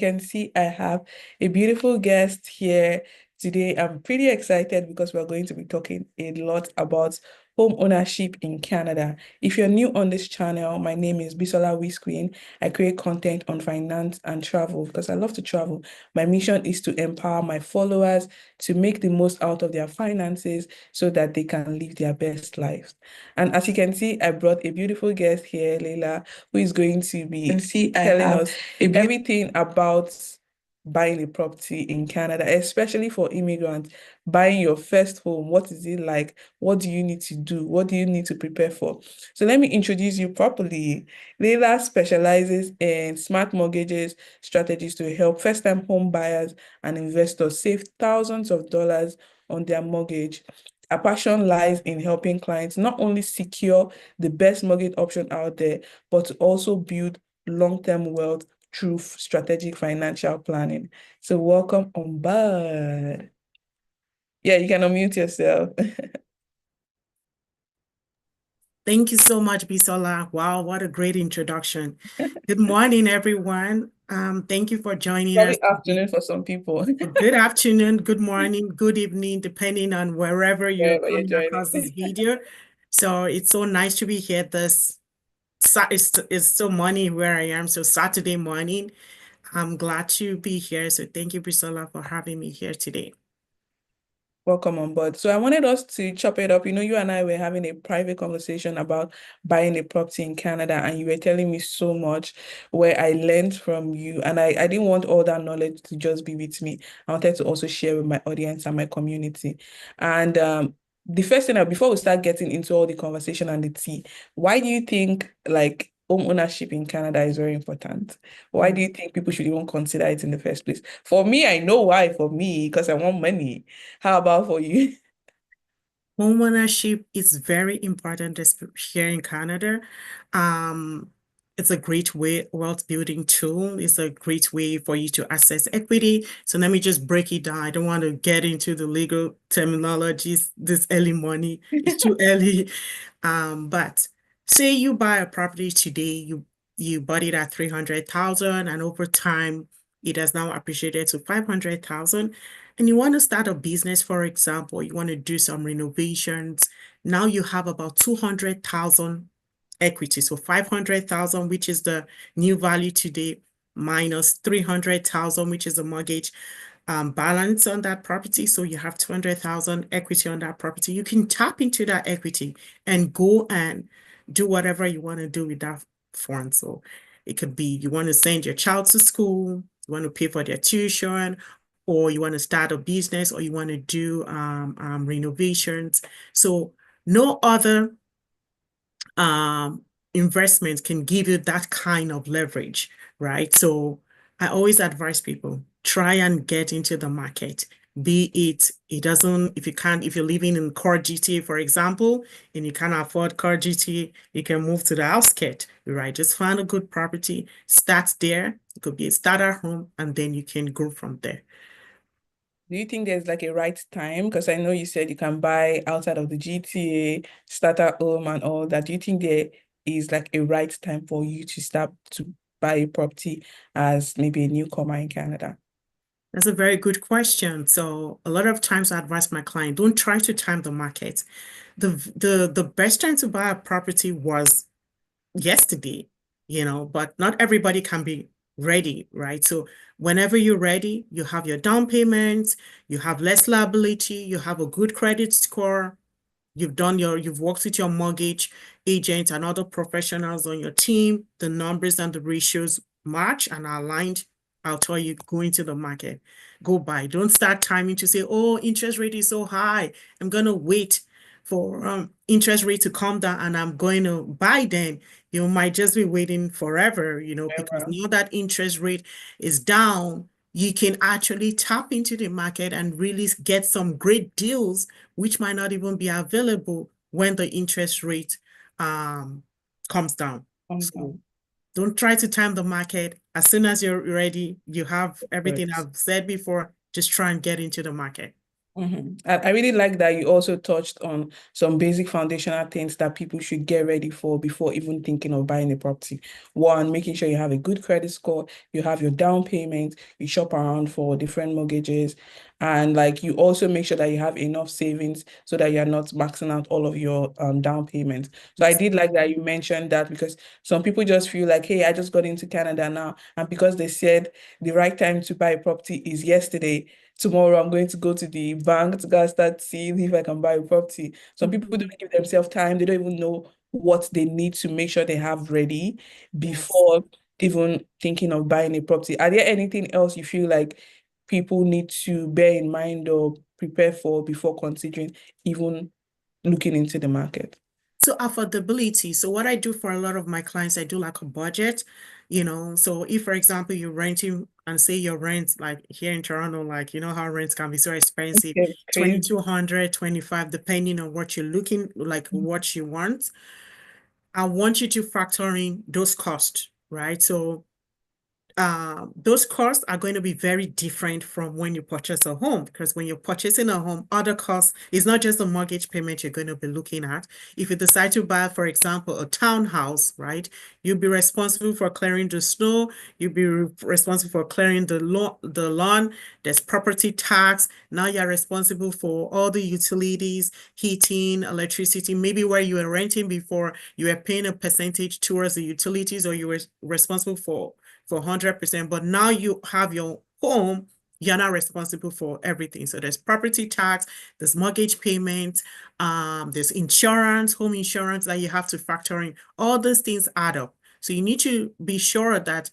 can see, I have a beautiful guest here today. I'm pretty excited because we're going to be talking a lot about home ownership in Canada. If you're new on this channel, my name is Bisola Wisqueen. I create content on finance and travel because I love to travel. My mission is to empower my followers to make the most out of their finances so that they can live their best lives. And as you can see, I brought a beautiful guest here, Leila, who is going to be telling us everything about buying a property in Canada, especially for immigrants, buying your first home. What is it like? What do you need to do? What do you need to prepare for? So let me introduce you properly. Leila specializes in smart mortgages strategies to help first-time home buyers and investors save thousands of dollars on their mortgage. Our passion lies in helping clients not only secure the best mortgage option out there, but to also build long-term wealth through strategic financial planning. So welcome on board. Yeah, you can unmute yourself. Thank you so much, Bisola. Wow, what a great introduction. Good morning, everyone. Thank you for joining us. Probably afternoon for some people. Good afternoon, good morning, good evening, depending on wherever you're Wherever you're coming joining. across this video. So it's so nice to be here it's still morning where I am, so Saturday morning. I'm glad to be here. So thank you, Bisola, for having me here today. Welcome on board. So I wanted us to chop it up. You know, you and I were having a private conversation about buying a property in Canada, and you were telling me so much where I learned from you. And I didn't want all that knowledge to just be with me. I wanted to also share with my audience and my community. And the first thing, before we start getting into all the conversation and the tea, why do you think like home ownership in Canada is very important? Why do you think people should even consider it in the first place? For me, I know why. For me, because I want money. How about for you? Homeownership is very important here in Canada. It's a great wealth building tool. It's a great way for you to access equity. So let me just break it down. I don't want to get into the legal terminologies this early morning. It's too early. But say you buy a property today, you bought it at 300,000, and over time it has now appreciated to 500,000. And you want to start a business, for example, you want to do some renovations. Now you have about 200,000 equity. So 500,000, which is the new value today, minus 300,000, which is the mortgage balance on that property. So you have 200,000 equity on that property. You can tap into that equity and go and do whatever you want to do with that fund. So it could be you want to send your child to school, you want to pay for their tuition, or you want to start a business, or you want to do renovations. So no other investment can give you that kind of leverage, right? So I always advise people, try and get into the market. If you're living in core GTA, for example, and you can't afford core GTA, you can move to the outskirts, right? Just find a good property, start there. It could be a starter home, and then you can grow from there. Do you think there's like a right time? Because I know you said you can buy outside of the GTA, start at home and all that. Do you think there is like a right time for you to start to buy a property as maybe a newcomer in Canada? That's a very good question. So a lot of times I advise my client, don't try to time the market. The best time to buy a property was yesterday, but not everybody can be ready, right? So whenever you're ready, you have your down payments, you have less liability, you have a good credit score, you've worked with your mortgage agent and other professionals on your team, the numbers and the ratios match and are aligned. I'll tell you, go into the market, go buy. Don't start timing to say, oh, interest rate is so high. I'm going to wait for interest rate to come down and I'm going to buy then. You might just be waiting forever, because now that interest rate is down, you can actually tap into the market and really get some great deals, which might not even be available when the interest rate comes down. So don't try to time the market. As soon as you're ready, you have everything Right. I've said before, just try and get into the market. I really like that you also touched on some basic foundational things that people should get ready for before even thinking of buying a property. One, making sure you have a good credit score, you have your down payment, you shop around for different mortgages, and like you also make sure that you have enough savings so that you're not maxing out all of your down payments. So I did like that you mentioned that because some people just feel like, hey, I just got into Canada now, and because they said the right time to buy a property is yesterday, tomorrow I'm going to go to the bank to go and start seeing if I can buy a property. Some people Mhm. don't give themselves time. They don't even know what they need to make sure they have ready Yes. before even thinking of buying a property. Are there anything else you feel like people need to bear in mind or prepare for before considering even looking into the market? So affordability. So what I do for a lot of my clients, I do like a budget, So if, for example, you're renting and say your rent, like here in Toronto, like, you know how rents can be so expensive, Okay, crazy. 2,200, 25, depending on what you're looking, like what you want. I want you to factor in those costs, right? So those costs are going to be very different from when you purchase a home because when you're purchasing a home, other costs is not just the mortgage payment you're going to be looking at. If you decide to buy, for example, a townhouse, right, you'll be responsible for clearing the snow, you'll be responsible for clearing the lawn, there's property tax. Now you're responsible for all the utilities, heating, electricity, maybe where you were renting before, you were paying a percentage towards the utilities or you were responsible for 100%, but now you have your home, you're not responsible for everything. So there's property tax, there's mortgage payments, there's insurance, home insurance that you have to factor in. All those things add up. So you need to be sure that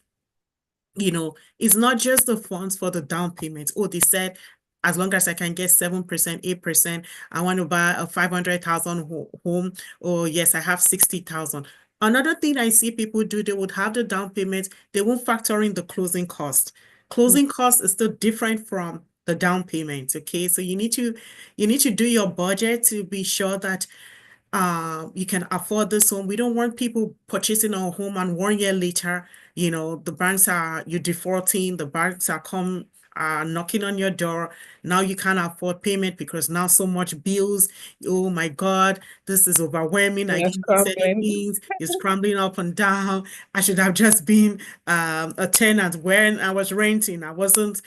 it's not just the funds for the down payments. Oh, they said as long as I can get 7%, 8%, I want to buy a 500,000 home. Oh, yes, I have 60,000. Another thing I see people do, they would have the down payment, they won't factor in the closing cost. Closing cost is still different from the down payment. Okay, so you need to do your budget to be sure that you can afford this home. We don't want people purchasing a home and 1 year later, the banks you're defaulting, the banks are knocking on your door. Now you can't afford payment because now so much bills. Oh my God, this is overwhelming. I Yes, didn't do certain crumbling. things. You're scrambling up and down. I should have just been a tenant when I was renting. I wasn't,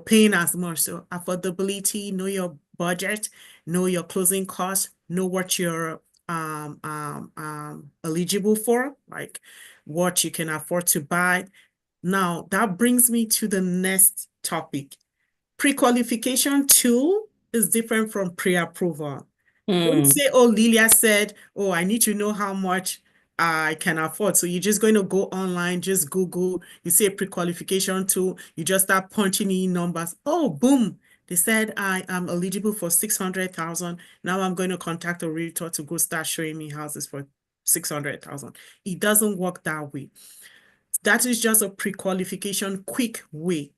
paying as much. So affordability, know your budget, know your closing costs, know what you're eligible for, like what you can afford to buy. Now, that brings me to the next topic. Pre-qualification tool is different from pre-approval. Don't Hmm. say, oh, Lilia said, oh, I need to know how much I can afford. So you're just going to go online, just Google, you see a pre-qualification tool, you just start punching in numbers. Oh, boom. They said I am eligible for 600,000. Now I'm going to contact a realtor to go start showing me houses for 600,000. It doesn't work that way. That is just a pre-qualification quick way.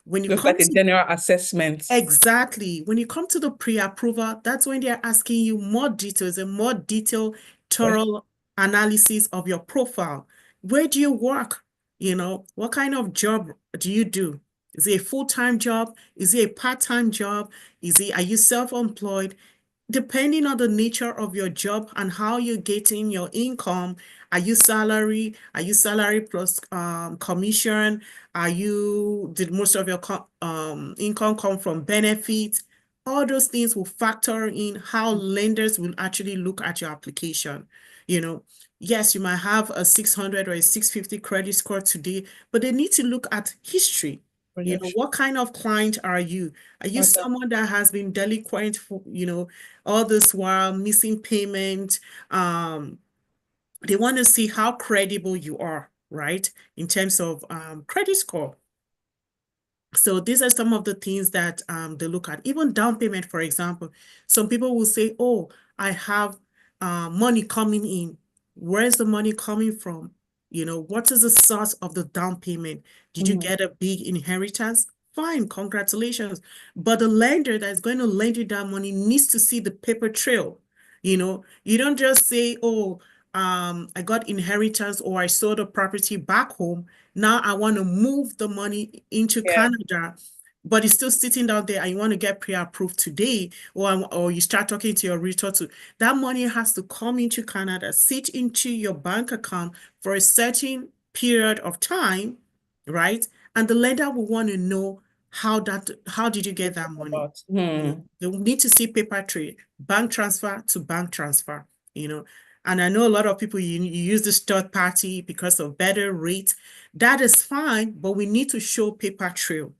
When you Just come like a to general assessment. Exactly. When you come to the pre-approval, that's when they're asking you more details, a more detailed, Question. thorough analysis of your profile. Where do you work? What kind of job do you do? Is it a full-time job? Is it a part-time job? Are you self-employed? Depending on the nature of your job and how you're getting your income, are you salary? Are you salary plus commission? Did most of your income come from benefits? All those things will factor in how lenders will actually look at your application. You know, yes, you might have a 600 or a 650 credit score today, but they need to look at history. Projection. What kind of client are you? Are you Okay. someone that has been delinquent for, all this while missing payment? They want to see how credible you are, right? In terms of credit score. So these are some of the things that they look at. Even down payment, for example. Some people will say, oh, I have money coming in. Where's the money coming from? What is the source of the down payment? Did you Mhm. get a big inheritance? Fine, congratulations. But the lender that's going to lend you that money needs to see the paper trail. You don't just say, oh, I got inheritance or I sold a property back home. Now I want to move the money into Yeah. Canada. but it's still sitting down there and you want to get pre-approved today, or you start talking to your realtor to, that money has to come into Canada, sit into your bank account for a certain period of time, right? And the lender will want to know how did you get that money? About. They will need to see paper trail, bank transfer to bank transfer, you know. And I know a lot of people, you use this third party because of better rates. That is fine, but we need to show paper trail,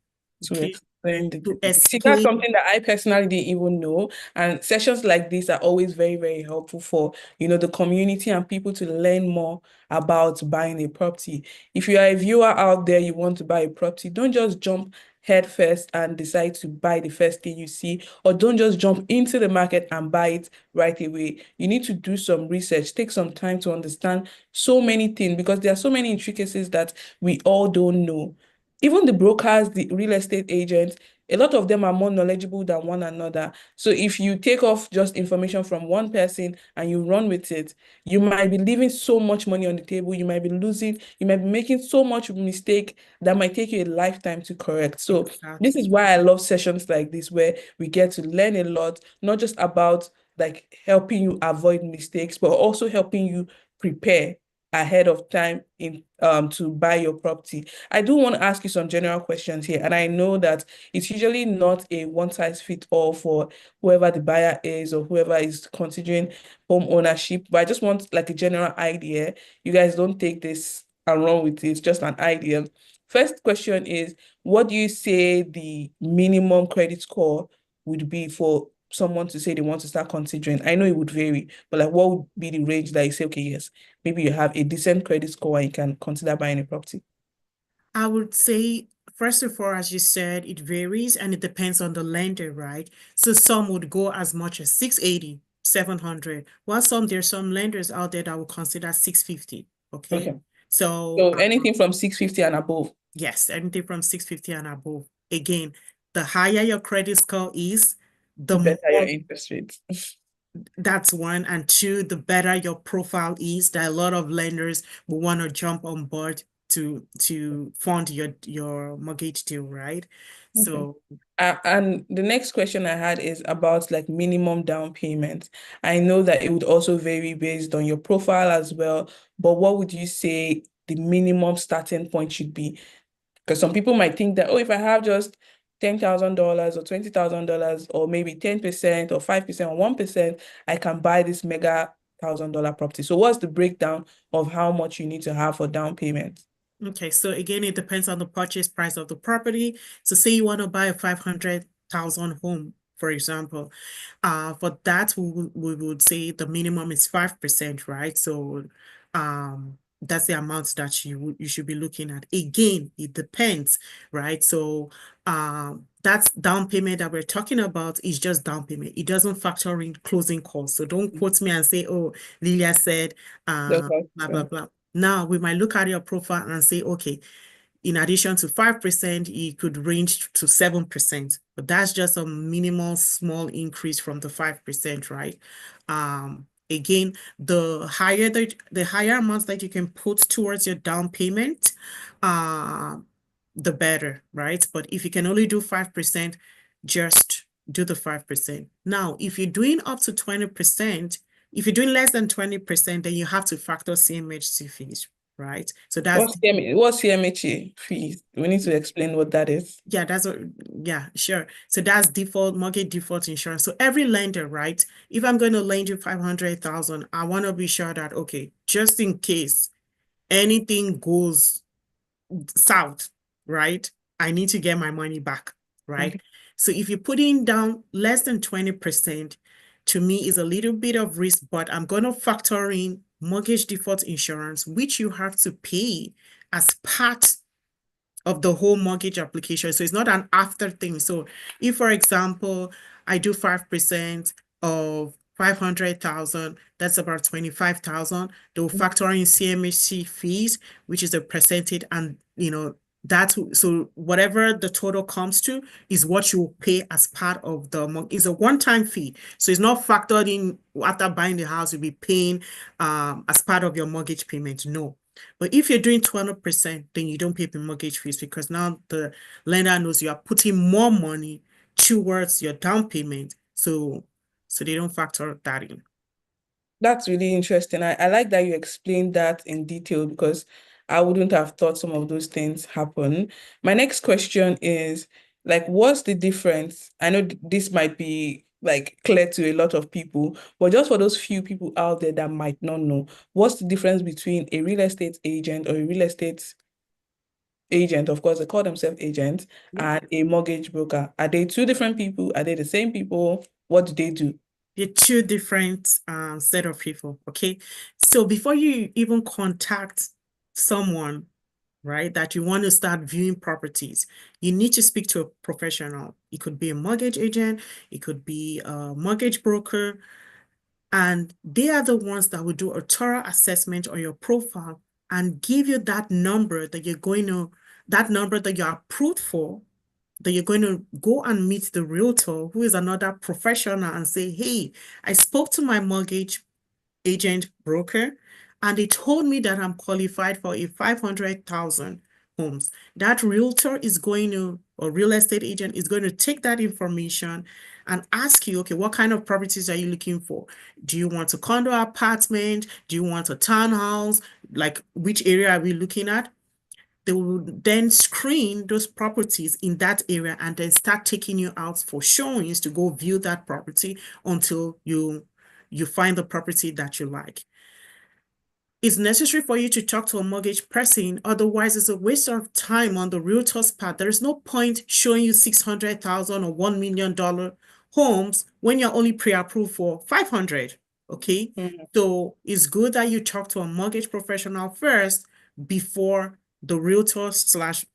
To okay? explain To see, that's explain. something that I personally didn't even know. And sessions like this are always very, very helpful for, the community and people to learn more about buying a property. If you are a viewer out there, you want to buy a property, don't just jump head first and decide to buy the first thing you see, or don't just jump into the market and buy it right away. You need to do some research, take some time to understand so many things, because there are so many intricacies that we all don't know. Even the brokers, the real estate agents, a lot of them are more knowledgeable than one another. So if you take off just information from one person and you run with it, you might be leaving so much money on the table. You might be losing, you might be making so much mistake that might take you a lifetime to correct. So this is Exactly. why I love sessions like this, where we get to learn a lot, not just about like helping you avoid mistakes, but also helping you prepare ahead of time in to buy your property. I do want to ask you some general questions here, and I know that it's usually not a one size fit all for whoever the buyer is or whoever is considering home ownership, but I just want like a general idea. You guys don't take this and run with it, it's just an idea. First question is, what do you say the minimum credit score would be for someone to say they want to start considering? I know it would vary, but like what would be the range that you say, okay, yes, maybe you have a decent credit score and you can consider buying a property? I would say, first of all, as you said, it varies and it depends on the lender, right? So some would go as much as 680, 700, while there's some lenders out there that will consider 650, okay? Okay. So, So anything from 650 and above, yes, anything from 650 and above. Again, the higher your credit score is, the the better your more, interest rates. that's one. And two, the better your profile is, that a lot of lenders will want to jump on board to fund your mortgage deal, right? Okay. So And the next question I had is about like minimum down payment. I know that it would also vary based on your profile as well, but what would you say the minimum starting point should be? Because some people might think that, oh, if I have just $10,000 or $20,000 or maybe 10% or 5% or 1%, I can buy this mega $1,000 property. So what's the breakdown of how much you need to have for down payment? okay, so again, it depends on the purchase price of the property. So say you want to buy a 500,000 home, for example. For that, we would say the minimum is 5%, right? So that's the amount that you should be looking at. Again, it depends, right? So that's down payment that we're talking about is just down payment. It doesn't factor in closing costs. So don't quote me and say, oh, Lilia said Just like, blah, blah, blah. Now, we might look at your profile and say, okay, in addition to 5%, it could range to 7%, but that's just a minimal small increase from the 5%, right? Again, the higher amounts that you can put towards your down payment, uh, the better, right? But if you can only do 5%, just do the 5%. Now, if you're doing up to 20%, if you're doing less than 20%, then you have to factor CMHC fees, right? So that's what's CMHA fees? We need to explain what that is. yeah, that's what, yeah, sure. So that's default mortgage default insurance. So every lender, right? If I'm going to lend you 500,000, I want to be sure that, okay, just in case anything goes south, right? I need to get my money back, right? Okay. So if you're putting down less than 20%, to me is a little bit of risk, but I'm going to factor in mortgage default insurance, which you have to pay as part of the whole mortgage application. So it's not an after thing. So if, for example, I do 5% of 500,000, that's about 25,000. They'll factor in CMHC fees, which is a percentage, and so whatever the total comes to is what you will pay as part of the is a one-time fee. So it's not factored in after buying the house, you'll be paying as part of your mortgage payment. No. But if you're doing 20%, then you don't pay the mortgage fees because now the lender knows you are putting more money towards your down payment. So they don't factor that in. That's really interesting. I like that you explained that in detail because I wouldn't have thought some of those things happen. My next question is like, what's the difference? I know this might be like clear to a lot of people, but just for those few people out there that might not know, what's the difference between a real estate agent or a real estate agent? Of course, they call themselves agents, Yeah. and a mortgage broker. Are they two different people? Are they the same people? What do they do? They're two different set of people. Okay. So before you even contact someone, right, that you want to start viewing properties, you need to speak to a professional. It could be a mortgage agent, it could be a mortgage broker, and they are the ones that will do a thorough assessment on your profile and give you that number that that number that you're approved for, that you're going to go and meet the realtor, who is another professional, and say, hey, I spoke to my mortgage agent broker, and they told me that I'm qualified for a 500,000 homes. That realtor is going to, or real estate agent is going to take that information and ask you, okay, what kind of properties are you looking for? Do you want a condo apartment? Do you want a townhouse? Like, which area are we looking at? They will then screen those properties in that area and then start taking you out for showings to go view that property until you find the property that you like. It's necessary for you to talk to a mortgage person. Otherwise, it's a waste of time on the realtor's part. There is no point showing you 600,000 or $1 million homes when you're only pre-approved for 500. Okay. Mm. So it's good that you talk to a mortgage professional first before the realtor slash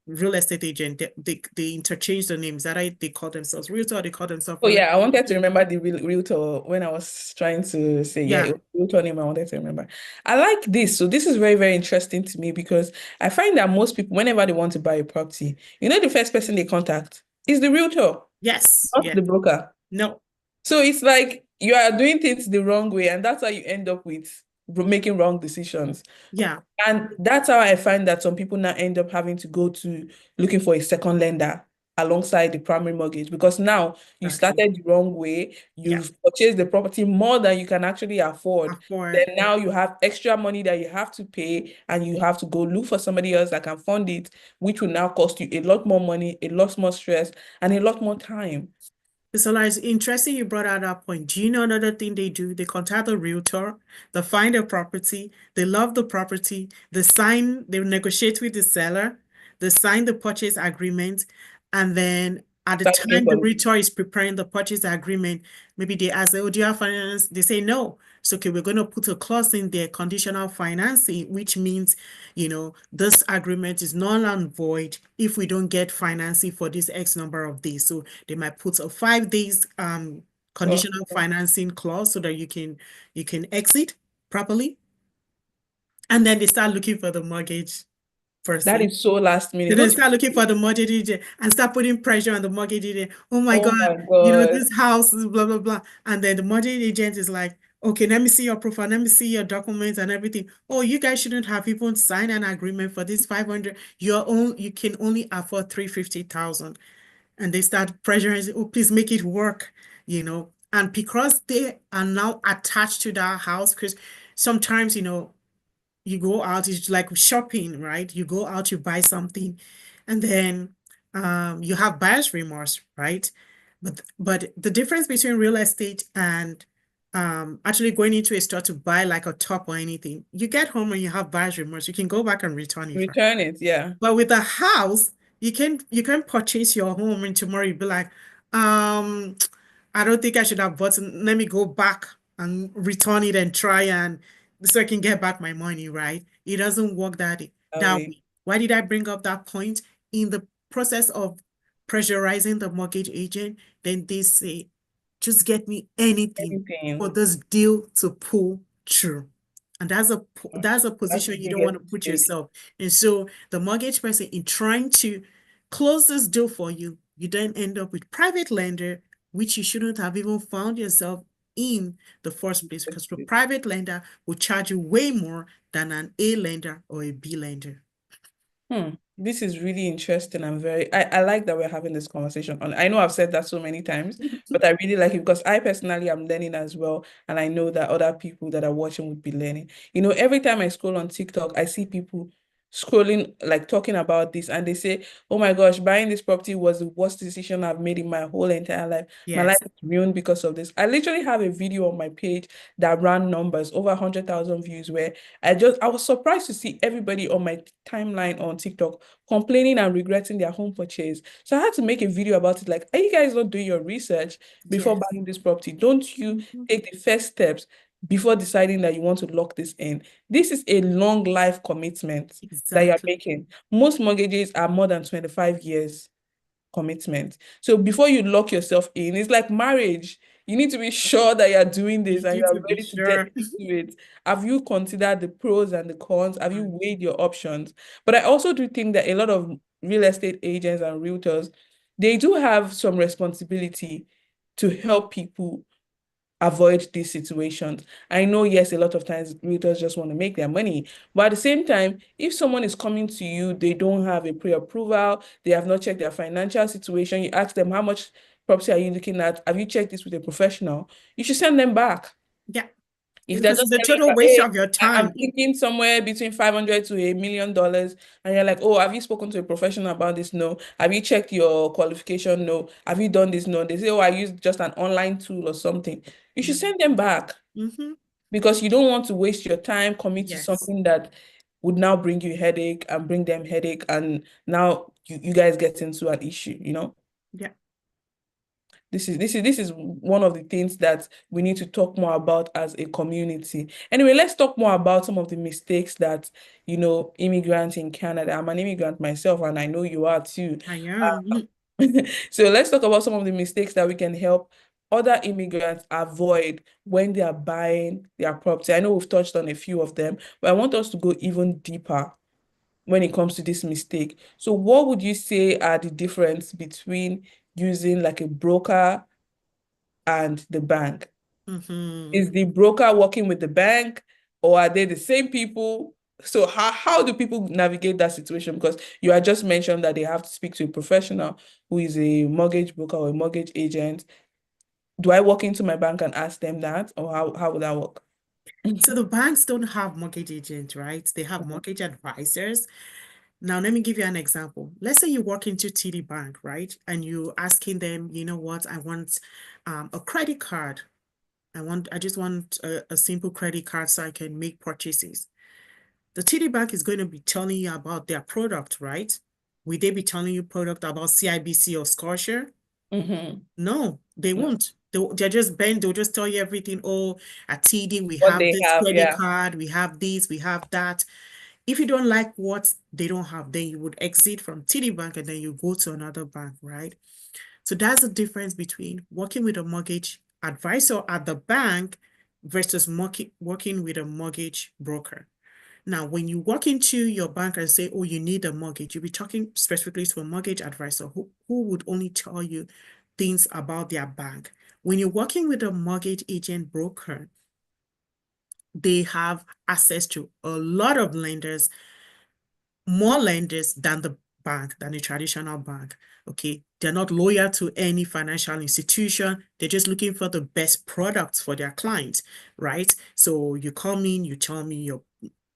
real estate agent. They interchange the names. That they call themselves realtor, they call themselves Oh real. yeah, I wanted to remember the realtor when I was trying to say, yeah, Yeah. it was realtor name I wanted to remember. I like this. So this is very, very interesting to me because I find that most people, whenever they want to buy a property, the first person they contact is the realtor, Yes. not Yeah. the broker. No. So it's like you are doing things the wrong way, and that's how you end up with making wrong decisions. Yeah. And that's how I find that some people now end up having to go to looking for a second lender alongside the primary mortgage because now you Exactly. started the wrong way. Yeah. You've purchased the property more than you can actually afford. Afford. Then now you have extra money that you have to pay and you have to go look for somebody else that can fund it, which will now cost you a lot more money, a lot more stress, and a lot more time. So it's interesting you brought out that point. Do you know another thing they do? They contact the realtor, they find a property, they love the property, they negotiate with the seller, they sign the purchase agreement, and then at the Start looking time for the realtor is preparing the purchase agreement, maybe they ask, oh, do you have finance? They say no. So, okay, we're going to put a clause in there, conditional financing, which means, this agreement is null and void if we don't get financing for this X number of days. So they might put a 5 days oh, conditional financing clause so that you can exit properly. And then they start looking for the mortgage that person. is so last minute. Then they Don't you start looking for the mortgage agent and start putting pressure on the mortgage agent. Oh my oh God, my God. this house is blah, blah, blah. And then the mortgage agent is like, okay, let me see your profile. Let me see your documents and everything. Oh, you guys shouldn't have even signed an agreement for this 500. You can only afford 350,000. And they start pressuring, say, oh, please make it work. And because they are now attached to that house, because sometimes, you go out, it's like shopping, right? You go out, you buy something, and then you have buyer's remorse, right? But the difference between real estate and actually going into a store to buy like a top or anything, you get home and you have buyer's remorse, you can go back and return it. Return it, yeah. But with a house, you can purchase your home and tomorrow you'll be like, um, I don't think I should have bought it. Let me go back and return it and try and so I can get back my money, right? It doesn't work That that way. way. Why did I bring up that point? In the process of pressurizing the mortgage agent, then they say, just get me anything Anything. for this deal to pull through. And that's a That's the position you don't want biggest to put mistake. yourself. And so the mortgage person, in trying to close this deal for you, you then end up with private lender, which you shouldn't have even found yourself in the first place, because a private lender will charge you way more than an A lender or a B lender. This is really interesting and I like that we're having this conversation. And I know I've said that so many times, but I really like it because I personally am learning as well. And I know that other people that are watching would be learning. Every time I scroll on TikTok, I see people scrolling, like talking about this, and they say, oh my gosh, buying this property was the worst decision I've made in my whole entire life. My life Yes, is ruined because of this. I literally have a video on my page that ran numbers over 100,000 views where I was surprised to see everybody on my timeline on TikTok complaining and regretting their home purchase. So I had to make a video about it. Like, are you guys not doing your research before yes. buying this property? Don't you Mhm. take the first steps before deciding that you want to lock this in? This is a long life commitment that you're Exactly. making. Most mortgages are more than 25 years commitment. So before you lock yourself in, it's like marriage. You need to be sure that you're doing this You and need you're to be ready to get sure. into it. Have you considered the pros and the cons? Have you Right. weighed your options? But I also do think that a lot of real estate agents and realtors, they do have some responsibility to help people avoid these situations. I know, yes, a lot of times realtors just want to make their money, but at the same time, if someone is coming to you, they don't have a pre-approval, they have not checked their financial situation, you ask them, how much property are you looking at? Have you checked this with a professional? You should send them back. Yeah, If they're because just it's a telling total you, waste hey, of your I'm time. thinking somewhere between 500 to $1 million, and you're like, oh, have you spoken to a professional about this? No. Have you checked your qualification? No. Have you done this? No. They say, oh, I used just an online tool or something. You should send them back Mm-hmm. because you don't want to waste your time, commit to Yes. something that would now bring you headache and bring them headache, and now you guys get into an issue. Yeah. This is one of the things that we need to talk more about as a community. Anyway, let's talk more about some of the mistakes that, immigrants in Canada. I'm an immigrant myself, and I know you are too. I am. So let's talk about some of the mistakes that we can help other immigrants avoid when they are buying their property. I know we've touched on a few of them, but I want us to go even deeper when it comes to this mistake. So what would you say are the difference between using like a broker and the bank? Mm-hmm. Is the broker working with the bank, or are they the same people? So how do people navigate that situation? Because you had just mentioned that they have to speak to a professional who is a mortgage broker or a mortgage agent. Do I walk into my bank and ask them that, or how would that work? So the banks don't have mortgage agents, right? They have mortgage advisors. Now, let me give you an example. Let's say you walk into TD Bank, right? And you asking them, you know what, I want a credit card. I just want a simple credit card so I can make purchases. The TD Bank is going to be telling you about their product, right? Will they be telling you product about CIBC or Scotia? Mhm. No, they No. won't. They're just bent. They'll just tell you everything. Oh, at TD, we What have they this have, credit yeah. card, we have this, we have that. If you don't like what they don't have, then you would exit from TD Bank and then you go to another bank, right? So that's the difference between working with a mortgage advisor at the bank versus working with a mortgage broker. Now, when you walk into your bank and say, oh, you need a mortgage, you'll be talking specifically to a mortgage advisor who would only tell you things about their bank. When you're working with a mortgage agent broker, they have access to a lot of lenders, more lenders than the bank, than a traditional bank. Okay. They're not loyal to any financial institution. They're just looking for the best products for their clients, right? So you come in, you tell me your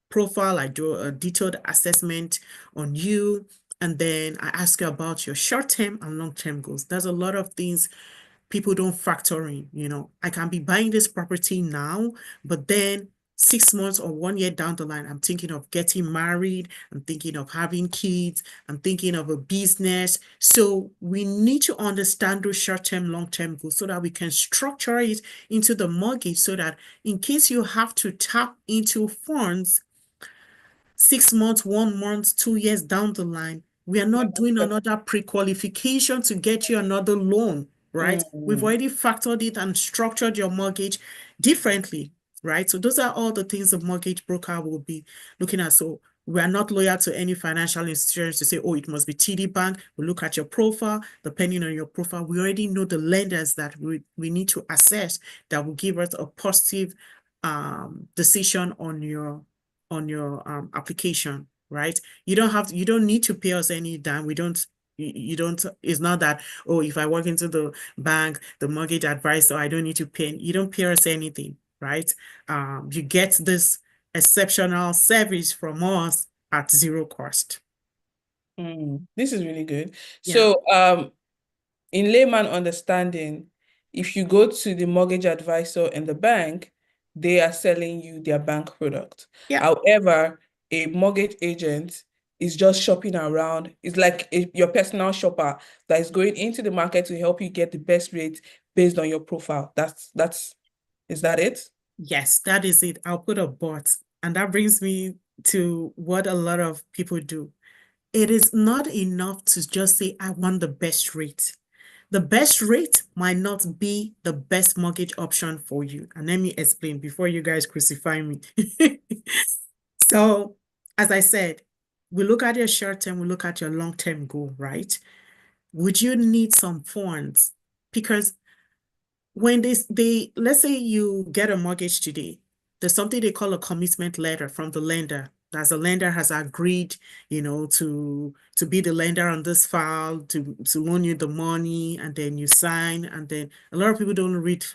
profile, I do a detailed assessment on you, and then I ask you about your short-term and long-term goals. There's a lot of things people don't factor in. I can be buying this property now, but then 6 months or 1 year down the line, I'm thinking of getting married, I'm thinking of having kids, I'm thinking of a business. So we need to understand those short-term, long-term goals so that we can structure it into the mortgage so that in case you have to tap into funds 6 months, 1 month, 2 years down the line, we are not doing another pre-qualification to get you another loan, right? We've Mm. already factored it and structured your mortgage differently, right? So those are all the things the mortgage broker will be looking at. So We are not loyal to any financial institutions to say, oh, it must be TD Bank. We look at your profile. Depending on your profile, we already know the lenders that we need to assess that will give us a positive decision on your application, right? You don't need to pay us any dime. We don't you don't, it's not that, oh, if I walk into the bank, the mortgage advisor, I don't need to pay. You don't pay us anything, right? You get this exceptional service from us at zero cost. This is really good. Yeah. So, in layman understanding, if you go to the mortgage advisor in the bank, they are selling you their bank product. Yeah. However, a mortgage agent is just shopping around. It's like your personal shopper that is going into the market to help you get the best rate based on your profile. Is that it? Yes, that is it. I'll put a but. And that brings me to what a lot of people do. It is not enough to just say, I want the best rate. The best rate might not be the best mortgage option for you. And let me explain before you guys crucify me. So, as I said, we look at your short term, we look at your long term goal, right? Would you need some funds? Because when they let's say you get a mortgage today, there's something they call a commitment letter from the lender. As the lender has agreed, to be the lender on this file, to loan you the money, and then you sign, and then a lot of people don't read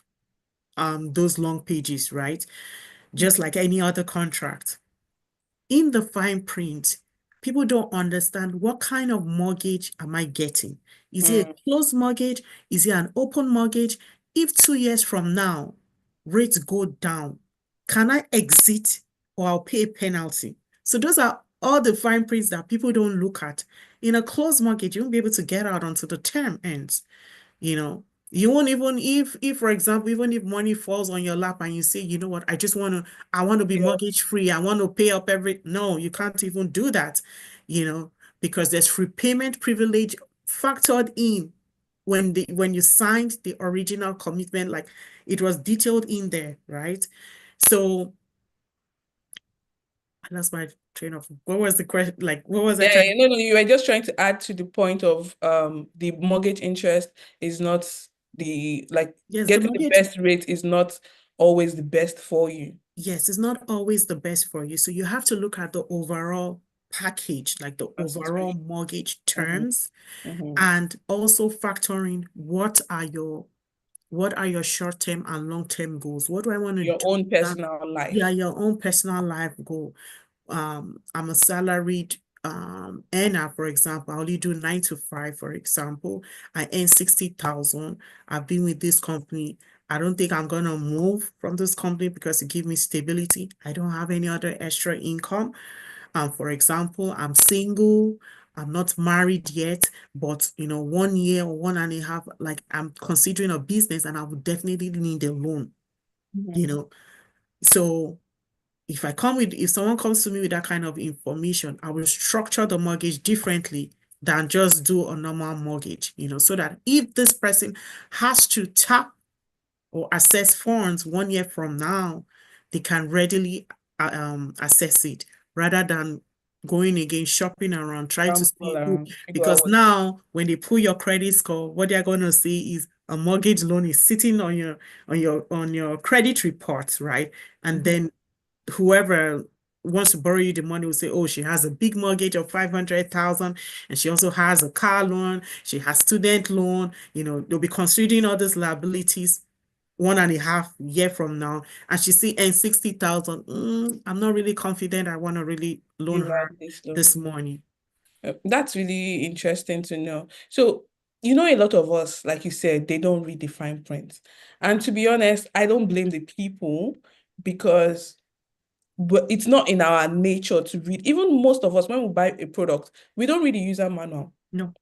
those long pages, right? Just like any other contract. In the fine print, people don't understand what kind of mortgage am I getting? Is it a Mm, closed mortgage? Is it an open mortgage? If 2 years from now, rates go down, can I exit or I'll pay a penalty? So those are all the fine prints that people don't look at. In a closed mortgage, you won't be able to get out until the term ends. You know, you won't even if for example, even if money falls on your lap and you say, you know what, I want to be yeah. mortgage free. I want to pay up no, you can't even do that, because there's repayment privilege factored in when you signed the original commitment, like it was detailed in there, right? So that's my train of what was the question? Like, what was I Yeah, trying? no, no, you were just trying to add to the point of the mortgage interest is not the like Yes, the getting the mortgage. best rate is not always the best for you. Yes, it's not always the best for you. So you have to look at the overall package, like the That overall situation. mortgage Mm-hmm. terms, Mm-hmm. and also factoring what are your short-term and long-term goals? What do I want to Your do? own That, personal yeah, life. your own personal life goal. I'm a salaried earner, for example. I only do 9 to 5, for example. I earn 60,000. I've been with this company. I don't think I'm gonna move from this company because it gives me stability. I don't have any other extra income. For example, I'm single. I'm not married yet, but 1 year or 1.5, like I'm considering a business and I would definitely need a loan, you Mhm. know. So if someone comes to me with that kind of information, I will structure the mortgage differently than just do a normal mortgage, so that if this person has to tap or access funds 1 year from now, they can readily access it rather than going again, shopping around, trying to All see who, around, figure out because what. now when they pull your credit score, what they're going to see is a mortgage loan is sitting on your credit report, right? And Mhm. then whoever wants to borrow you the money will say, oh, she has a big mortgage of 500,000 and she also has a car loan, she has student loan, they'll be considering all these liabilities 1.5 year from now, and she see earn 60,000. I'm not really confident I want to really loan Give her her this this loan. money. That's really interesting to know. So, a lot of us, like you said, they don't read the fine print. And to be honest, I don't blame the people because it's not in our nature to read. Even most of us, when we buy a product, we don't read the user manual. No,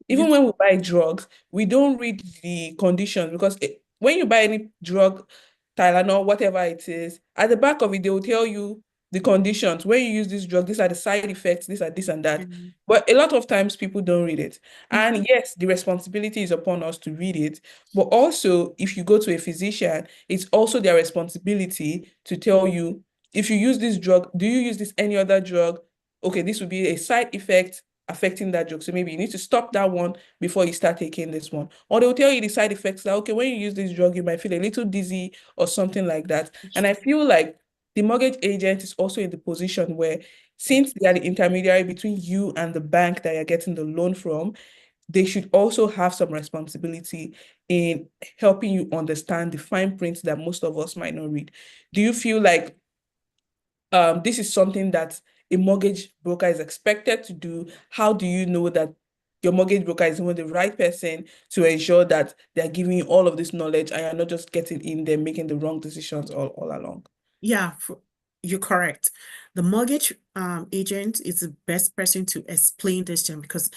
you Even when we buy drugs, we don't read the conditions because when you buy any drug, Tylenol, whatever it is, at the back of it, they will tell you the conditions. When you use this drug, these are the side effects, these are this and that. Mhm. But a lot of times people don't read it. Mhm. And yes, the responsibility is upon us to read it. But also, if you go to a physician, it's also their responsibility to tell you if you use this drug, do you use this any other drug? okay, this would be a side effect affecting that drug. So maybe you need to stop that one before you start taking this one. Or they'll tell you the side effects that, okay, when you use this drug, you might feel a little dizzy or something like that. And I feel like the mortgage agent is also in the position where, since they are the intermediary between you and the bank that you're getting the loan from, they should also have some responsibility in helping you understand the fine print that most of us might not read. Do you feel like this is something that a mortgage broker is expected to do? How do you know that your mortgage broker is even the right person to ensure that they're giving you all of this knowledge and you're not just getting in there making the wrong decisions all along? Yeah, you're correct. The mortgage agent is the best person to explain this to them because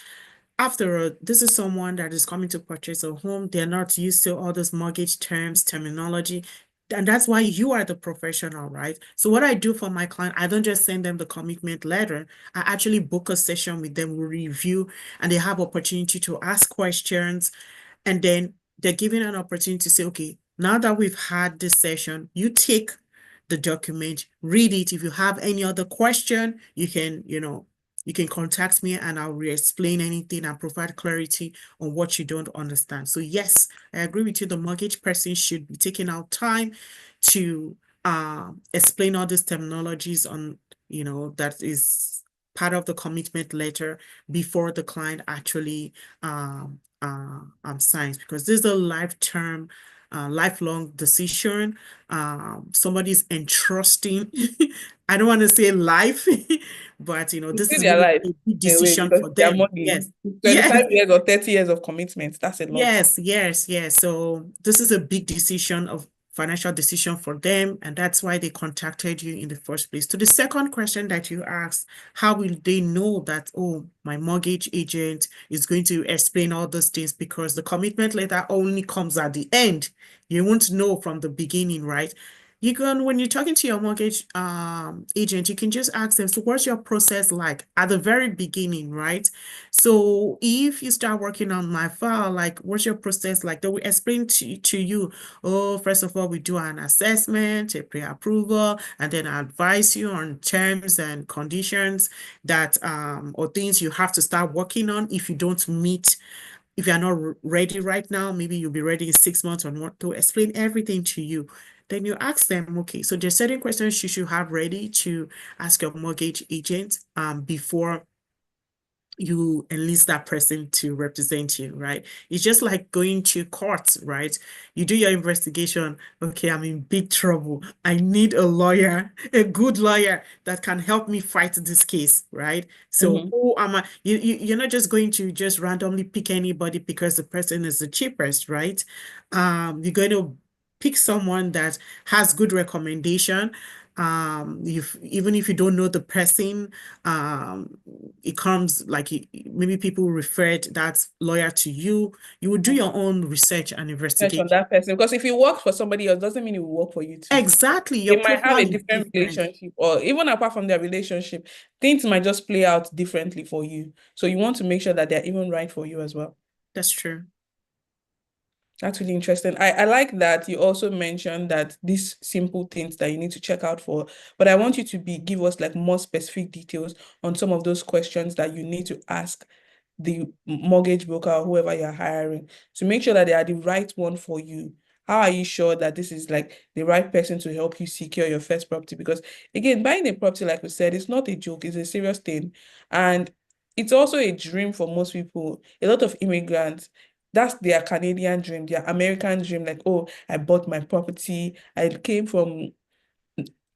after all, this is someone that is coming to purchase a home. They're not used to all those mortgage terms, terminology. And that's why you are the professional, right? So what I do for my client, I don't just send them the commitment letter. I actually book a session with them, we review, and they have opportunity to ask questions. And then they're given an opportunity to say, okay, now that we've had this session, you take the document, read it. If you have any other question, you can contact me and I'll re-explain anything and provide clarity on what you don't understand. So yes, I agree with you. The mortgage person should be taking out time to explain all these terminologies on, that is part of the commitment letter before the client actually signs, because this is a lifelong decision. Somebody's entrusting, I don't want to say life, but It's this still is their really life a big in a way decision because for their them. money, Yes. 25 Yes. years or 30 years of commitment, that's a lot. Yes. So this is a big decision of financial decision for them, and that's why they contacted you in the first place. To the second question that you asked, how will they know that, oh, my mortgage agent is going to explain all those things? Because the commitment letter only comes at the end. You won't know from the beginning, right? You can, when you're talking to your mortgage agent, you can just ask them, so what's your process like at the very beginning, right? So if you start working on my file, like what's your process like? They will explain to you, oh, first of all, we do an assessment, a pre-approval, and then I advise you on terms and conditions that or things you have to start working on if you don't meet. If you're not ready right now, maybe you'll be ready in 6 months or more, to explain everything to you. Then you ask them, okay, so there's certain questions you should have ready to ask your mortgage agent before you enlist that person to represent you, right? It's just like going to court, right? You do your investigation. Okay, I'm in big trouble. I need a lawyer, a good lawyer that can help me fight this case, right? So Mhm. who am I? You're not just going to just randomly pick anybody because the person is the cheapest, right? You're going to pick someone that has good recommendation. If even if you don't know the person, it comes like maybe people referred that lawyer to you. You will do your own research and Search on investigation. that person, because if you work for somebody else doesn't mean it will work for you too. Exactly, your They might have profile a is different different. relationship, or even apart from their relationship, things might just play out differently for you. So you want to make sure that they're even right for you as well. That's true. That's really interesting. I like that you also mentioned that these simple things that you need to check out for, but I want you to give us like more specific details on some of those questions that you need to ask the mortgage broker or whoever you're hiring to make sure that they are the right one for you. How are you sure that this is like the right person to help you secure your first property? Because again, buying a property, like we said, it's not a joke, it's a serious thing. And it's also a dream for most people. A lot of immigrants, that's their Canadian dream, their American dream. Like, oh, I bought my property. I came from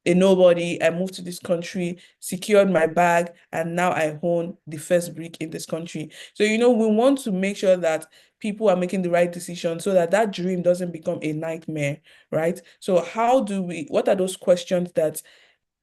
a nobody. I moved to this country, secured my bag, and now I own the first brick in this country. So, we want to make sure that people are making the right decision so that that dream doesn't become a nightmare, right? So, what are those questions that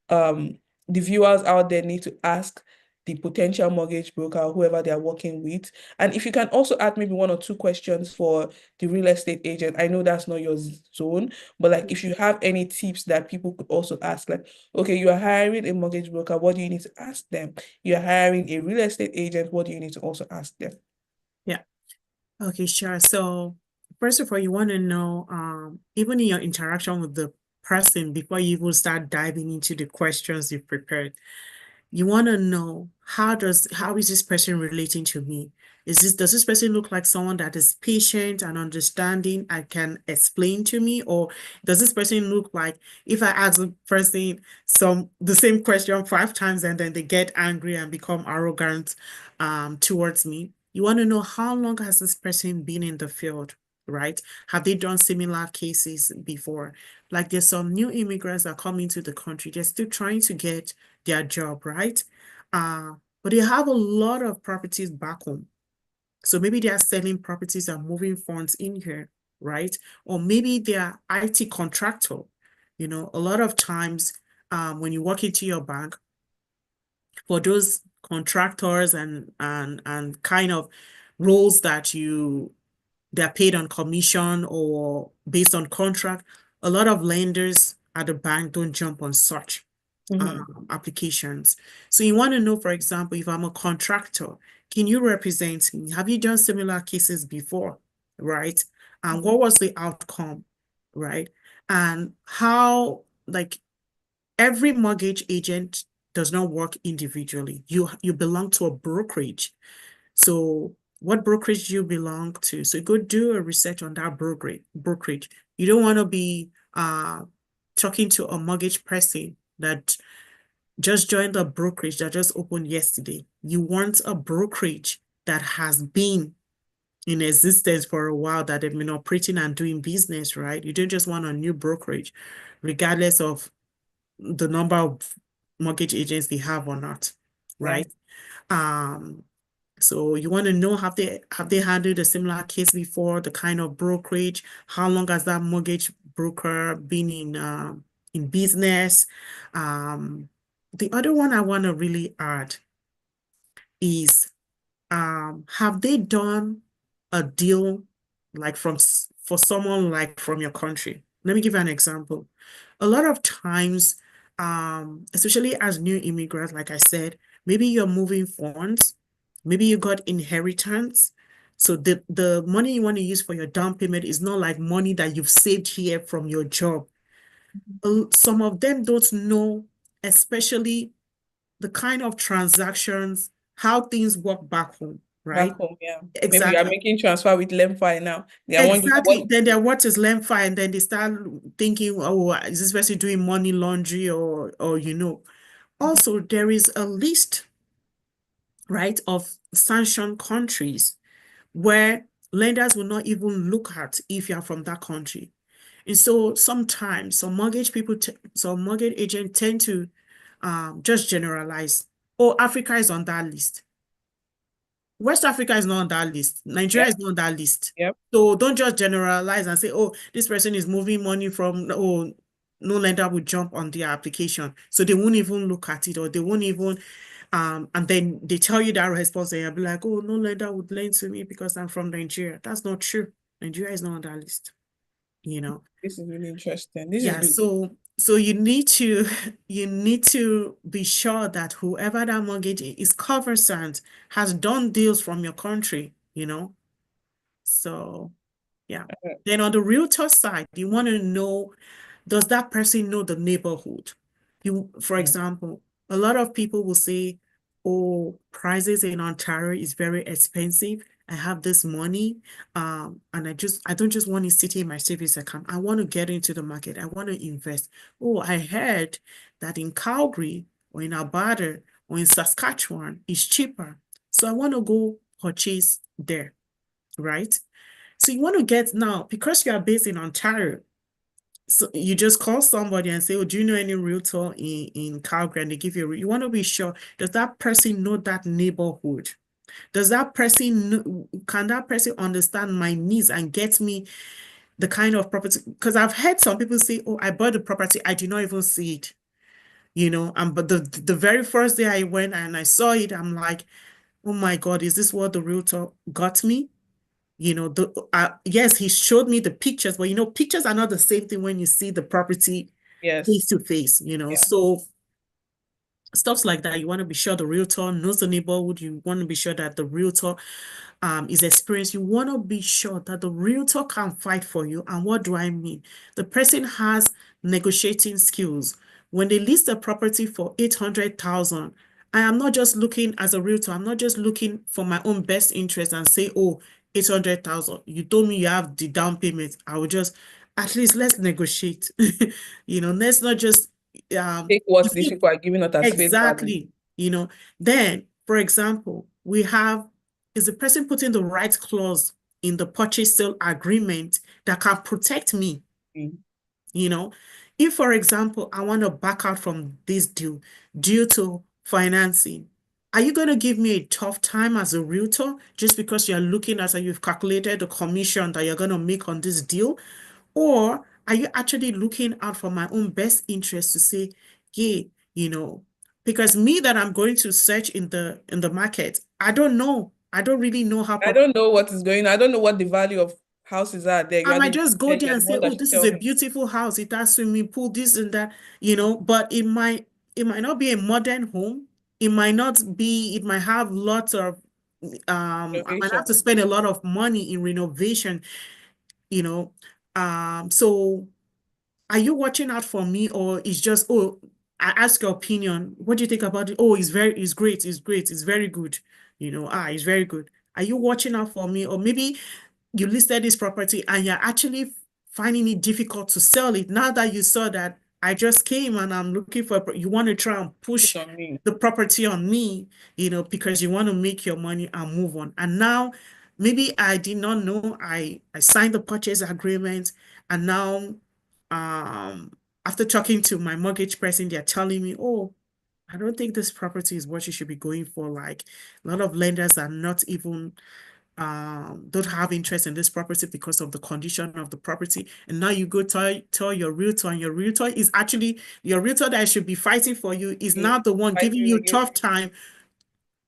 the viewers out there need to ask the potential mortgage broker, whoever they are working with? And if you can also add maybe one or two questions for the real estate agent. I know that's not your zone, but like if you have any tips that people could also ask, like, okay, you are hiring a mortgage broker, what do you need to ask them? You're hiring a real estate agent, what do you need to also ask them? Yeah. Okay, sure. So first of all, you want to know, even in your interaction with the person before you even start diving into the questions you've prepared, You want to know how is this person relating to me? Does this person look like someone that is patient and understanding and can explain to me? Or does this person look like if I ask the person the same question 5 times and then they get angry and become arrogant towards me? You want to know how long has this person been in the field, right? Have they done similar cases before? Like there's some new immigrants that come into the country, they're still trying to get their job, right? But they have a lot of properties back home. So maybe they are selling properties and moving funds in here, right? Or maybe they are IT contractor. You know, a lot of times when you walk into your bank, for those contractors and kind of roles that they're paid on commission or based on contract, a lot of lenders at the bank don't jump on such Mm-hmm. applications. So you want to know, for example, if I'm a contractor, can you represent me? Have you done similar cases before, right? And what was the outcome, right? And how, like, every mortgage agent does not work individually. You belong to a brokerage. So what brokerage do you belong to? So go do a research on that brokerage. You don't want to be talking to a mortgage person that just joined a brokerage that just opened yesterday. You want a brokerage that has been in existence for a while, that they've been operating and doing business, right? You don't just want a new brokerage, regardless of the number of mortgage agents they have or not, Yeah. right? Um, so you want to know, have they handled a similar case before, the kind of brokerage, how long has that mortgage broker been in business? Um, the other one I want to really add is have they done a deal like for someone like from your country? Let me give you an example. A lot of times, especially as new immigrants, like I said, maybe you're moving funds, maybe you got inheritance. So the money you want to use for your down payment is not like money that you've saved here from your job. Some of them don't know, especially the kind of transactions, how things work back home, Back right? home, yeah. Maybe you are Exactly. making transfer with Lemfi now. They are wondering Exactly. what. Then their what is Lemfi, and then they start thinking, oh, is this person doing money laundry or you know. Also, there is a list, right, of sanctioned countries where lenders will not even look at if you're from that country. And so sometimes some mortgage agents tend to just generalize. Oh, Africa is on that list. West Africa is not on that list. Nigeria Yeah. is not on that list. Yep. So don't just generalize and say, oh, this person is moving money from, oh, no lender would jump on their application. So they won't even look at it, or they won't even, and then they tell you that response and you'll be like, oh, no lender would lend to me because I'm from Nigeria. That's not true. Nigeria is not on that list, you know. This is really interesting. This is Yeah, good. so you need to you need to be sure that whoever that mortgage is conversant, has done deals from your country, you know. So yeah. Then on the realtor side, you want to know, does that person know the neighborhood? For Mm. example, a lot of people will say, oh, prices in Ontario is very expensive. I have this money, and I don't just want it sitting in my savings account. I want to get into the market. I want to invest. Oh, I heard that in Calgary or in Alberta or in Saskatchewan it's cheaper. So I want to go purchase there, right? So you want to get now, because you are based in Ontario, so you just call somebody and say, oh, do you know any realtor in Calgary? And they give you you want to be sure, does that person know that neighborhood? Does that person can that person understand my needs and get me the kind of property? Because I've heard some people say, oh, I bought the property, I did not even see it, you know, and but the very first day I went and I saw it, I'm like, oh my God, is this what the realtor got me? You know, yes, he showed me the pictures, but you know, pictures are not the same thing when you see the property face Yes. to face, you know. Yeah. So stuff like that, you want to be sure the realtor knows the neighborhood. You want to be sure that the realtor is experienced. You want to be sure that the realtor can fight for you. And what do I mean? The person has negotiating skills. When they list a property for 800,000 I am not just looking as a realtor. I'm not just looking for my own best interest and say, oh, 800,000. You told me you have the down payment. I will just, at least let's negotiate. Let's not just, Take what if these you, people are giving us as face value. exactly, then, for example, is the person putting the right clause in the purchase sale agreement that can protect me? Mm. You know, if, for example, I want to back out from this deal due to financing, are you going to give me a tough time as a realtor just because you're looking at and you've calculated the commission that you're going to make on this deal? Or are you actually looking out for my own best interest to say, yeah, you know, because me that I'm going to search in the market, I don't know. I don't really know how I property. don't know what is going on. I don't know what the value of houses are there. You I are the might just go realtor, you there are and the say, one that oh, should this is tell a me. beautiful house. It has swimming pool, this and that, but it might not be a modern home. It might have lots of I might have to Innovation. spend a lot of money in renovation, you know. So are you watching out for me, or is just, oh, I ask your opinion. What do you think about it? Oh, it's great, it's great, it's very good. It's very good. Are you watching out for me? Or maybe you listed this property and you're actually finding it difficult to sell it now that you saw that I just came and I'm looking for, you want to try and It's push on me. the property on me, because you want to make your money and move on. And now maybe I did not know I signed the purchase agreement, and now um after talking to my mortgage person, they're telling me, oh, I don't think this property is what you should be going for. Like, a lot of lenders are not even don't have interest in this property because of the condition of the property. And now you go tell your realtor, and your realtor that should be fighting for you is It's now the one giving fighting you against tough time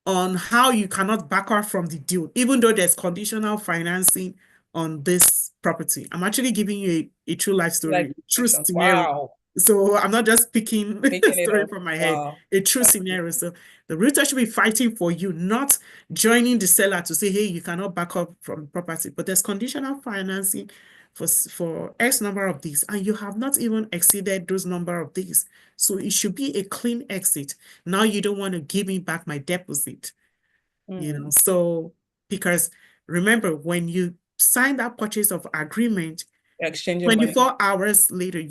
on how you cannot back out from the deal, even though there's conditional financing on this property. I'm actually giving you a true life like story, true situation. scenario. Wow. So I'm not just picking a Making it story up. from my head, Wow. a true That's scenario. crazy. So the realtor should be fighting for you, not joining the seller to say, hey, you cannot back up from the property. But there's conditional financing for X number of these, and you have not even exceeded those number of these. So it should be a clean exit. Now you don't want to give me back my deposit. Mm. So, because remember, when you sign that purchase of agreement, Exchanging money. 24 hours later,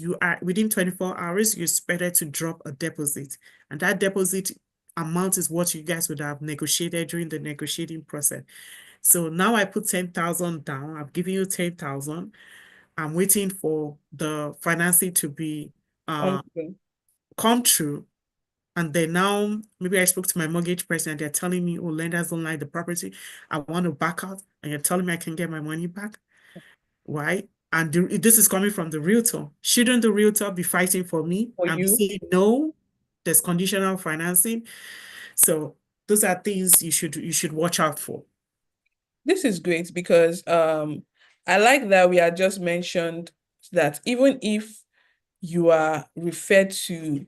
within 24 hours, you're expected to drop a deposit. And that deposit amount is what you guys would have negotiated during the negotiating process. So now I put 10,000 down. I've given you 10,000. I'm waiting for the financing to be Okay. come true. And then now, maybe I spoke to my mortgage person and they're telling me, oh, lenders don't like the property. I want to back out. And you're telling me I can get my money back. Why? And this is coming from the realtor. Shouldn't the realtor be fighting for me For and be you, saying, no, there's conditional financing? So those are things you should watch out for. this is great because I like that we had just mentioned that even if you are referred to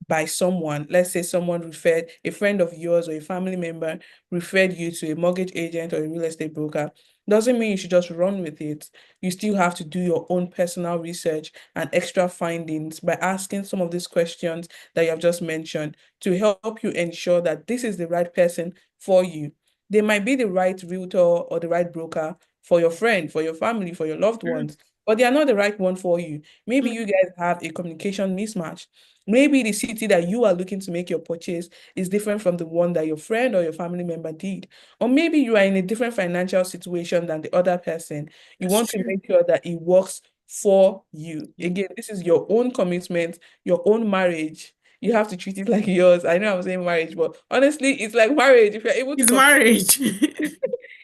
by someone, let's say someone referred, a friend of yours or a family member referred you to a mortgage agent or a real estate broker, doesn't mean you should just run with it. You still have to do your own personal research and extra findings by asking some of these questions that you have just mentioned to help you ensure that this is the right person for you. They might be the right realtor or the right broker for your friend, for your family, for your loved ones, but they are not the right one for you. Maybe you guys have a communication mismatch. Maybe the city that you are looking to make your purchase is different from the one that your friend or your family member did. Or maybe you are in a different financial situation than the other person. You That's want to true. make sure that it works for you. You- Again, this is your own commitment, your own marriage. You have to treat it like yours. I know I'm saying marriage, but honestly, it's like marriage. If you're able to It's marriage.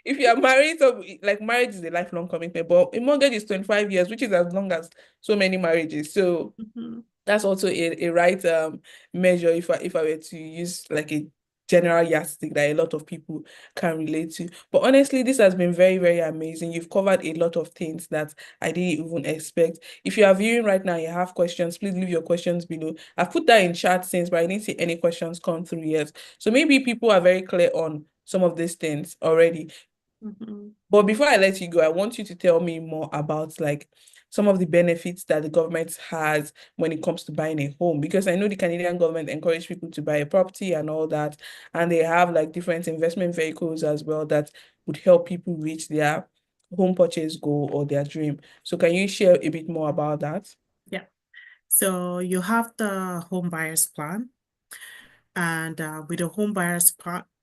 if you are married, so like marriage is a lifelong commitment, but a mortgage is 25 years, which is as long as so many marriages. So Mhm. that's also a right measure if I were to use like a general yardstick that a lot of people can relate to. But honestly, this has been very, very amazing. You've covered a lot of things that I didn't even expect. If you are viewing right now, you have questions, please leave your questions below. I've put that in chat since, but I didn't see any questions come through yet. So maybe people are very clear on some of these things already. Mhm. But before I let you go, I want you to tell me more about like some of the benefits that the government has when it comes to buying a home. Because I know the Canadian government encourage people to buy a property and all that, and they have like different investment vehicles as well that would help people reach their home purchase goal or their dream. So can you share a bit more about that? Yeah. So you have the home buyers plan, and with the home buyers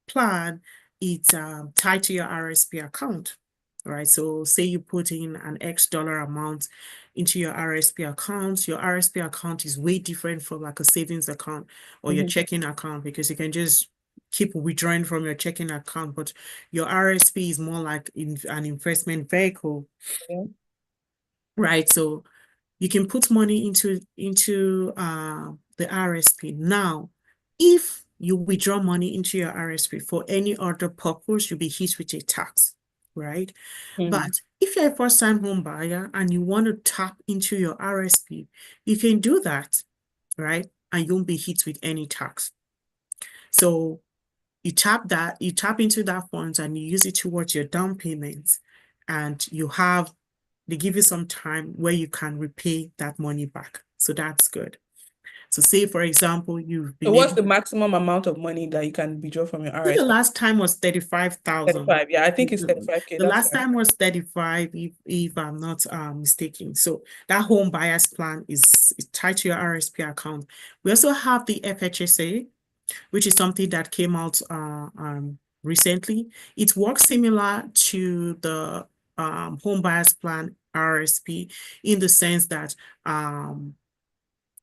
plan, it's tied to your RSP account, right? So say you put in an X dollar amount into your RSP account. Your RSP account is way different from like a savings account or your Mhm. checking account, because you can just keep withdrawing from your checking account, but your RSP is more like an investment vehicle, Yeah. right? So you can put money into the RSP. Now, if you withdraw money into your RSP for any other purpose, you'll be hit with a tax, right? Mm. But if you're a first-time home buyer and you want to tap into your RSP, you can do that, right? And you won't be hit with any tax. So you tap into that funds and you use it towards your down payments, and they give you some time where you can repay that money back. So that's good. So say, for example, you've So been what's able, the maximum amount of money that you can withdraw from your I think the RSP? last time was 35,000. 35. Yeah, I think it's 35K. The That's last fine. time was 35, if I'm not mistaken. So that home buyers plan is tied to your RSP account. We also have the FHSA, which is something that came out recently. It works similar to the home buyers plan RSP, in the sense that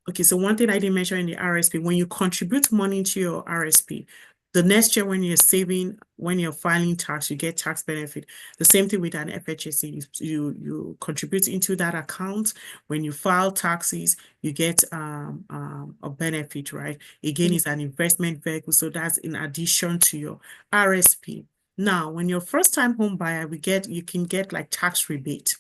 okay, so one thing I didn't mention in the RSP, when you contribute money to your RSP, the next year when you're saving, when you're filing tax, you get tax benefit. The same thing with an FHSA. You contribute into that account. When you file taxes, you get a benefit, right? Again, Mhm. it's an investment vehicle, so that's in addition to your RSP. Now, when you're first-time home buyer, you can get like tax rebate.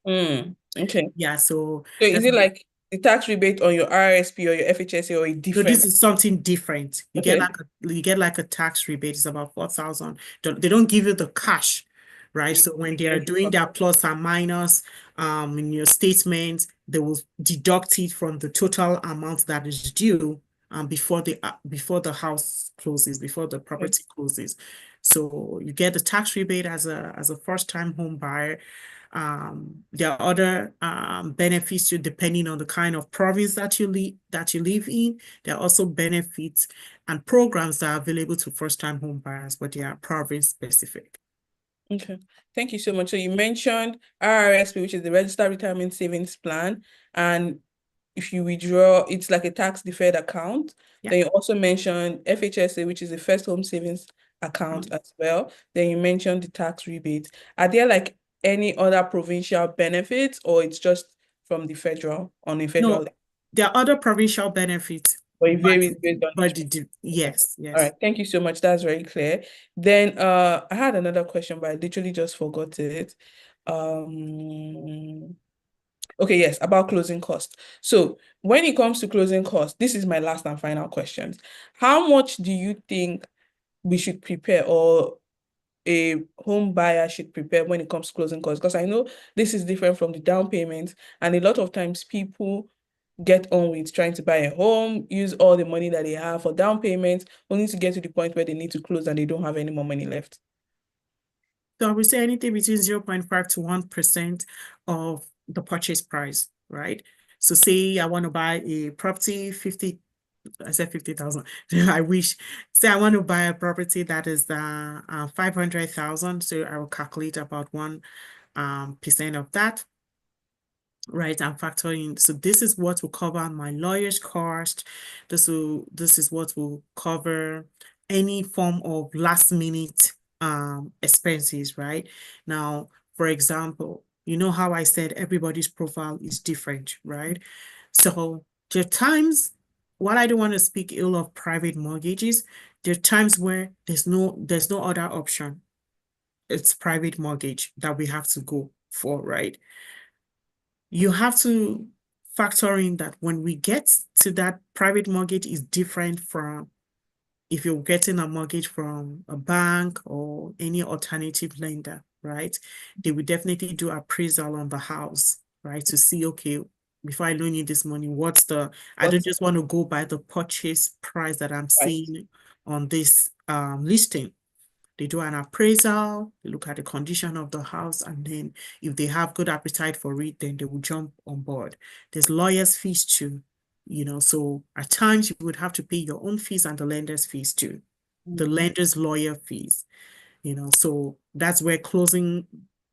Okay. Yeah, so So is that's it like the tax rebate on your RSP or your FHSA or a so this different? is something different. Okay. You get like a tax rebate. It's about 4,000. They don't give you the cash, right? You So when they are get it doing from. their plus and minus in your statement, they will deduct it from the total amount that is due before the house closes, before the Okay. property closes. So you get the tax rebate as a first-time home buyer. There are other benefits too, depending on the kind of province that you live in. There are also benefits and programs that are available to first-time home buyers, but they are province specific. Okay. Thank you so much. So you mentioned RRSP, which is the Registered Retirement Savings Plan, and if you withdraw, it's like a tax deferred account. Yeah. Then you also mentioned FHSA, which is the First Home Savings Account Mhm. as well. Then you mentioned the tax rebate. Are there like any other provincial benefits, or it's just from the federal on a federal No, level? there are other provincial benefits, Or it but varies based on each one? Okay. yes, All yes. right. Thank you so much. That's very clear. Then I had another question, but I literally just forgot it. Um okay, yes, about closing costs. So when it comes to closing costs, this is my last and final question. How much do you think we should prepare or a home buyer should prepare when it comes to closing costs? Because I know this is different from the down payment, and a lot of times people get on with trying to buy a home, use all the money that they have for down payments, only to get to the point where they need to close and they don't have any more money left. So I would say anything between 0.5 to 1% of the purchase price, right? So say I want to buy a property, I said 50,000. I wish. Say I want to buy a property that is 500,000. So I will calculate about 1% of that, right? I'm factoring. So this is what will cover my lawyer's cost. This is what will cover any form of last minute expenses, right? Now, for example, you know how I said everybody's profile is different, right? So there are times, while I don't want to speak ill of private mortgages, there are times where there's no other option. It's private mortgage that we have to go for, right? You have to factor in that when we get to that, private mortgage is different from if you're getting a mortgage from a bank or any alternative lender, right? They will definitely do appraisal on the house. right? To see, okay, before I loan you this money, I don't What's just want to go by the purchase price that I'm price? seeing on this listing. They do an appraisal, they look at the condition of the house, and then if they have good appetite for it, then they will jump on board. There's lawyers' fees too, so at times you would have to pay your own fees and the lender's fees too. The Mm. lender's lawyer fees, so that's where closing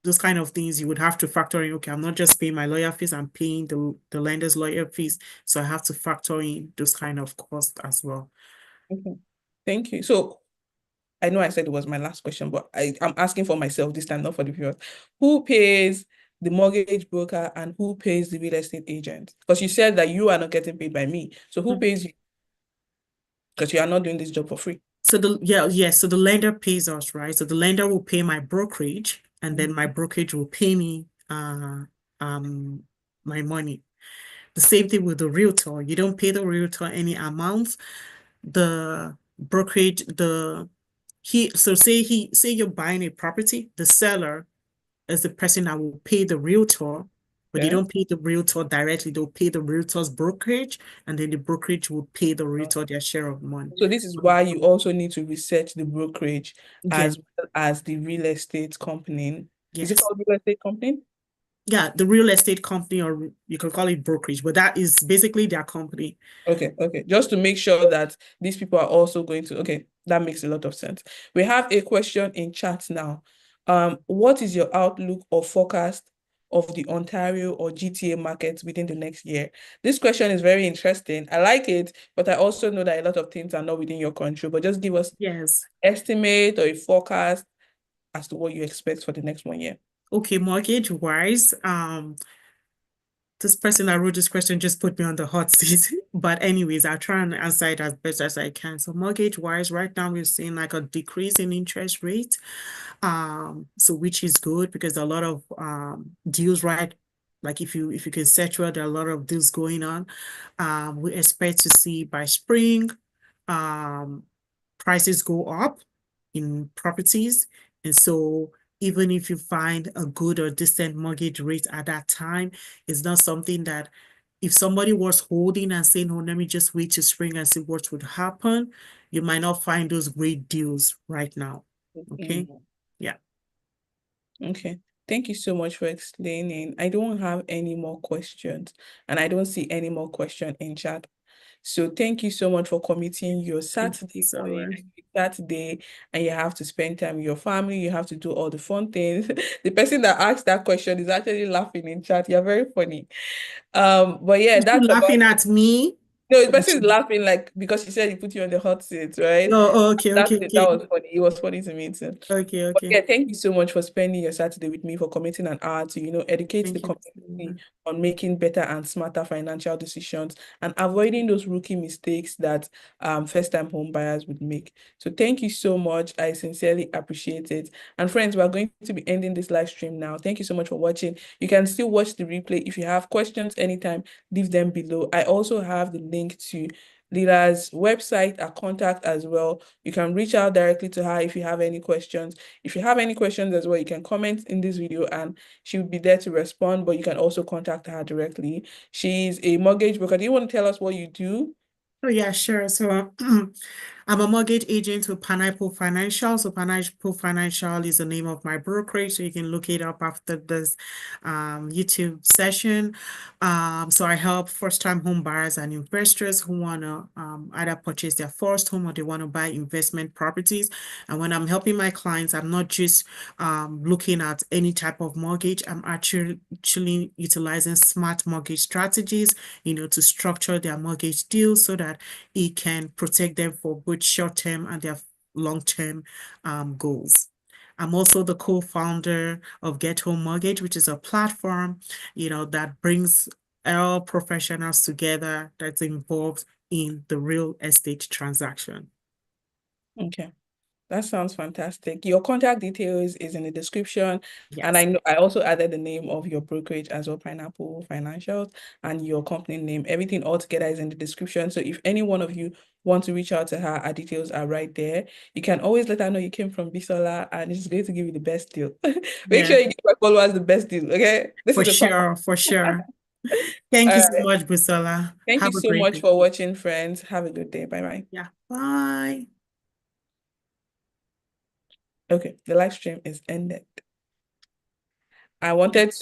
those kind of things you would have to factor in, okay, I'm not just paying my lawyer fees, I'm paying the lender's lawyer fees. So I have to factor in those kind of costs as well. Okay. Thank you. So I know I said it was my last question, but I'm asking for myself this time, not for the viewers. Who pays the mortgage broker and who pays the real estate agent? Because you said that you are not getting paid by me. So who pays you? Because you are not doing this job for free. So so the lender pays us, right? So the lender will pay my brokerage, and then my brokerage will pay me um my money. The same thing with the realtor. You don't pay the realtor any amount. The brokerage, say you're buying a property, the seller is the person that will pay the realtor, but they Yeah. don't pay the realtor directly. They'll pay the realtor's brokerage, and then the brokerage will pay the realtor their share of money. So this is why you also need to research the brokerage Yeah, as well as the real estate company. Is it yes. called real estate company? Yeah, the real estate company, or you can call it brokerage, but that is basically their company. Okay, okay. Just to make sure that these people are also going to, okay, that makes a lot of sense. We have a question in chat now. What is your outlook or forecast of the Ontario or GTA market within the next year? This question is very interesting. I like it, but I also know that a lot of things are not within your control. But just give us Yes. estimate or a forecast as to what you expect for the next 1 year. Okay, mortgage wise, this person that wrote this question just put me on the hot seat. But anyways, I'll try and answer it as best as I can. So mortgage wise, right now we're seeing like a decrease in interest rate. So which is good because a lot of deals, right? Like if you can settle, there are a lot of deals going on. We expect to see by spring, um, prices go up in properties. And so even if you find a good or decent mortgage rate at that time, it's not something that if somebody was holding and saying, oh, let me just wait to spring and see what would happen, you might not find those great deals right now. Okay. Mm. Yeah. Okay. Thank you so much for explaining. I don't have any more questions, and I don't see any more question in chat. So thank you so much for committing your Thank you Saturday so morning, much. Saturday, and you have to spend time with your family. You have to do all the fun things. The person that asked that question is actually laughing in chat. You're very funny. But yeah, Is she that's about laughing at me? no, the person is laughing like because she said he put you on the hot seat, right? Oh, okay, That's okay, it. That okay. was funny. It was funny to me too. Okay, But okay. yeah, thank you so much for spending your Saturday with me, for committing an hour to, educate the Thank you so community much. on making better and smarter financial decisions and avoiding those rookie mistakes that first-time home buyers would make. So thank you so much. I sincerely appreciate it. And friends, we're going to be ending this live stream now. Thank you so much for watching. You can still watch the replay. If you have questions anytime, leave them below. I also have the link to Lila's website, her contact as well. You can reach out directly to her if you have any questions. If you have any questions as well, you can comment in this video and she will be there to respond, but you can also contact her directly. She's a mortgage broker. Do you want to tell us what you do? Oh, yeah, sure. So I'm a mortgage agent with Pineapple Financial. So Pineapple Financial is the name of my brokerage. So you can look it up after this YouTube session. So I help first-time home buyers and investors who want to either purchase their first home or they want to buy investment properties. And when I'm helping my clients, I'm not just looking at any type of mortgage. I'm actually utilizing smart mortgage strategies, to structure their mortgage deals so that it can protect them for both short-term and their long-term goals. I'm also the co-founder of GetHomeMortgage, which is a platform, that brings all professionals together that's involved in the real estate transaction. Okay. That sounds fantastic. Your contact details is in the description. And Yes. I know I also added the name of your brokerage as well, Pineapple Financials, and your company name. Everything all together is in the description. So if any one of you want to reach out to her, our details are right there. You can always let her know you came from Bisola and she's going to give you the best deal. Make Yeah, sure you give my followers the best deal. Okay. This for is a promise. sure, for sure. Thank you All so right. much, Busola. Thank you Have a so great much day. for watching, friends. Have a good day. Bye bye. Yeah. Bye. Okay, the live stream is ended. I wanted to